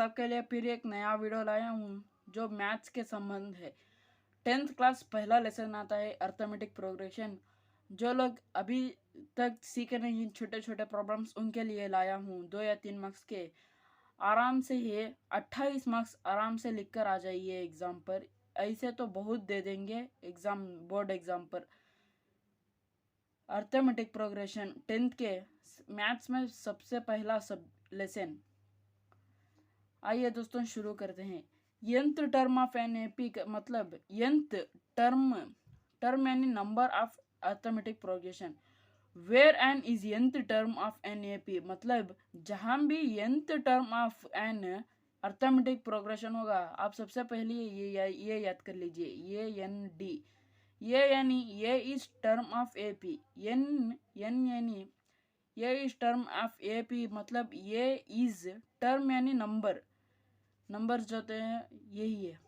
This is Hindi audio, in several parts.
आपके लिए फिर एक नया वीडियो लाया हूँ जो मैथ्स के संबंध है। 10th क्लास पहला लेसन आता है अर्थमेटिक प्रोग्रेशन। जो लोग अभी तक सीखे नहीं छोटे छोटे प्रॉब्लम्स उनके लिए लाया हूँ 2 या 3 मार्क्स के। आराम से ये 28 मार्क्स आराम से लिख कर आ जाइए एग्ज़ाम पर। ऐसे तो बहुत दे देंगे एग्ज़ाम, बोर्ड एग्ज़ाम पर। अर्थमेटिक प्रोग्रेशन 10th के मैथ्स में सबसे पहला सब लेसन। आइए दोस्तों शुरू करते हैं। nth term of an AP का मतलब nth टर्म यानी number of arithmetic progression. Where n is nth term of an AP मतलब जहां भी nth term of an arithmetic progression होगा, आप सबसे पहले ये याद कर लीजिए, ये एन डी, ये यानी ये is term of AP. N यानी ये इज टर्म ऑफ एपी मतलब ये इज टर्म यानी नंबर्स जो होते हैं यही है।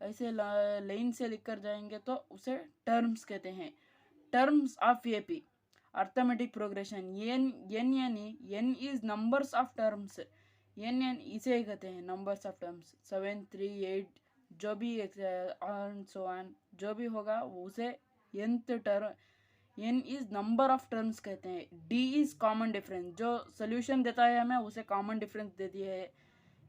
ऐसे लाइन से लिख कर जाएंगे तो उसे टर्म्स कहते हैं। Terms of AP arithmetic progression. N यानी n is numbers of terms. N इसे ही कहते हैं नंबर्स ऑफ टर्म्स। 7, 3, 8 जो भी सो ऑन जो भी होगा उसे nth term n is number of terms कहते हैं। डी इज कॉमन डिफरेंस, जो सोल्यूशन देता है हमें उसे कॉमन डिफरेंस दे दिया है।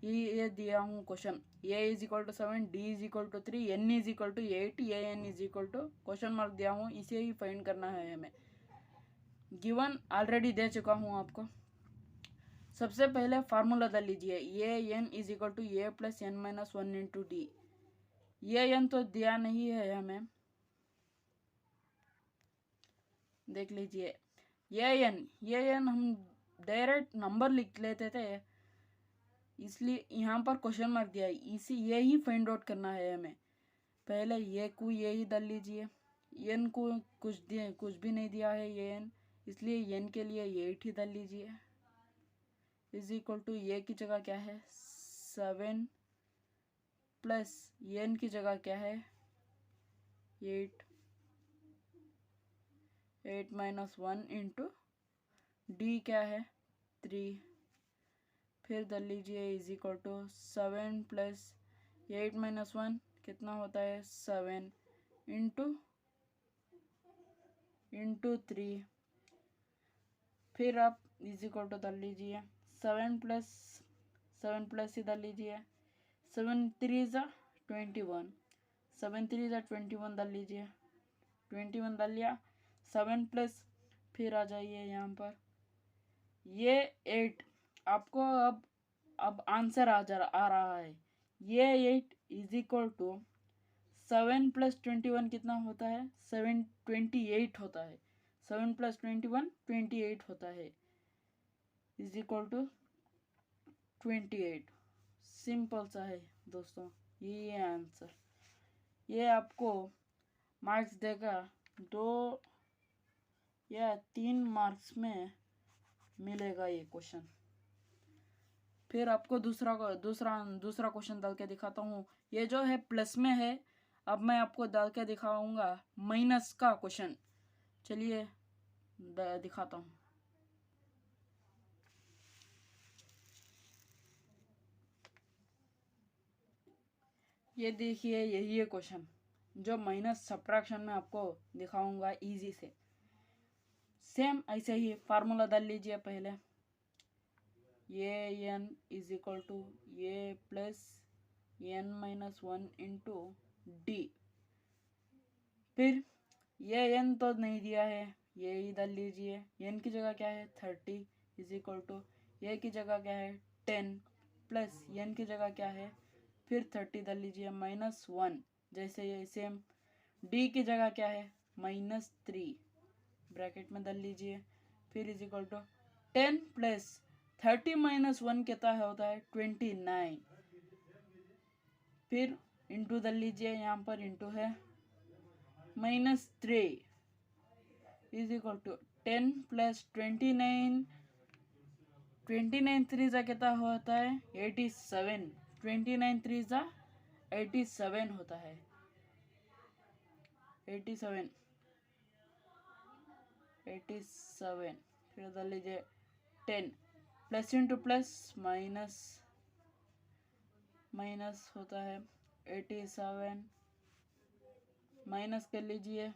ये दिया हूँ question. A is equal to 7, d is equal to 3, n is equal to 8, a n is equal to question mark दिया हूँ, इसे ही फाइंड करना है हमें। गिवन ऑलरेडी दे चुका हूँ आपको। सबसे पहले फार्मूला डाल लीजिए, a n is equal to a plus n minus 1 into d. ये एन तो दिया नहीं है हमें, देख लीजिए। ये एन हम डायरेक्ट नंबर लिख लेते थे, इसलिए यहाँ पर क्वेश्चन मार्क दिया है, इसी ये ही फाइंड आउट करना है हमें। पहले ये को ये ही डाल लीजिए। एन को कुछ भी नहीं दिया है ये एन, इसलिए एन के लिए 8 ही डाल लीजिए। इज इक्वल टू ये की जगह क्या है 7 प्लस एन की जगह क्या है 8 माइनस 1 इंटू डी क्या है 3। फिर डाल लीजिए is equal to 7 plus 8 minus 1 कितना होता है 7 इंटू 3। फिर आप इज इक्वल टू डाल लीजिए 7 प्लस ही डाल लीजिए। 7 3 ज़ा 21, 7 3 ज़ा 21 डाल लीजिए। 21 डाल लिया। 7 प्लस फिर आ जाइए यहाँ पर ये 8 आपको अब आंसर आ रहा है। ये 8 इज इक्वल टू 7 प्लस 21 कितना होता है 28 होता है। 7 प्लस 21 28 होता है, इज इक्वल टू 28। सिंपल सा है दोस्तों, ये आंसर। ये आपको मार्क्स देगा 2 या 3 मार्क्स में मिलेगा ये क्वेश्चन। फिर आपको दूसरा क्वेश्चन डाल के दिखाता हूँ। ये जो है प्लस में है, अब मैं आपको डाल के दिखाऊंगा माइनस का क्वेश्चन। चलिए दिखाता हूँ। ये देखिए यही है क्वेश्चन जो माइनस सब्ट्रैक्शन में आपको दिखाऊंगा इजी से। सेम ऐसे ही फार्मूला डाल लीजिए पहले, ये एन इज इक्वल टू ये plus n minus 1 into d. फिर ये एन तो नहीं दिया है, ये ही डाल लीजिए। एन की जगह क्या है 30 इज इक्वल टू ये की जगह क्या है 10 प्लस एन की जगह क्या है फिर 30 डाल लीजिए माइनस 1। जैसे ये सेम डी की जगह क्या है -3 ब्रैकेट में डाल लीजिए। फिर is equal to 10 plus 30 minus 1 कितना होता है 29। फिर इंटू डाल लीजिए, यहाँ पर इंटू है -3 इज इक्वल टू 10 प्लस 29 3 ज़ा कितना होता है 87। 29 3 ज़ा 87 होता है 87। फिर डाल लीजिए 10 plus into plus minus minus होता है 87, माइनस कर लीजिए।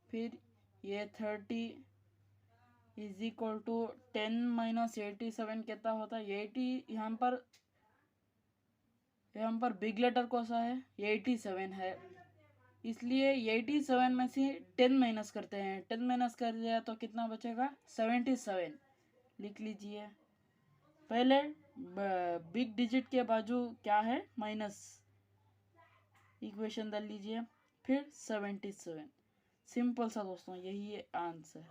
फिर ये 30 इज इक्वल टू 10 माइनस 87 कितना होता है 80। यहाँ पर बिग लेटर कौन सा है 87 है, इसलिए 87 में से 10 माइनस करते हैं। 10 माइनस कर दिया तो कितना बचेगा 77। लिख लीजिए। पहले बिग डिजिट के बाजू क्या है माइनस, इक्वेशन डाल लीजिए, फिर 77। सिंपल सा दोस्तों, यही है आंसर।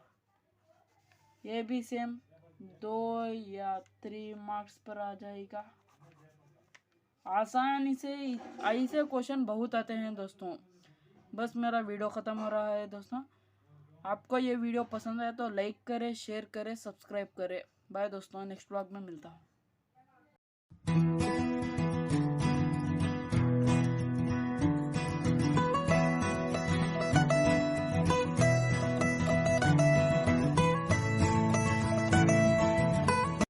ये भी सेम 2 या 3 मार्क्स पर आ जाएगा। आसानी से ऐसे क्वेश्चन बहुत आते हैं दोस्तों। बस मेरा वीडियो ख़त्म हो रहा है दोस्तों। आपको ये वीडियो पसंद आए तो लाइक करें, शेयर करें, सब्सक्राइब करें। बाय दोस्तों, नेक्स्ट व्लॉग में मिलता हूँ।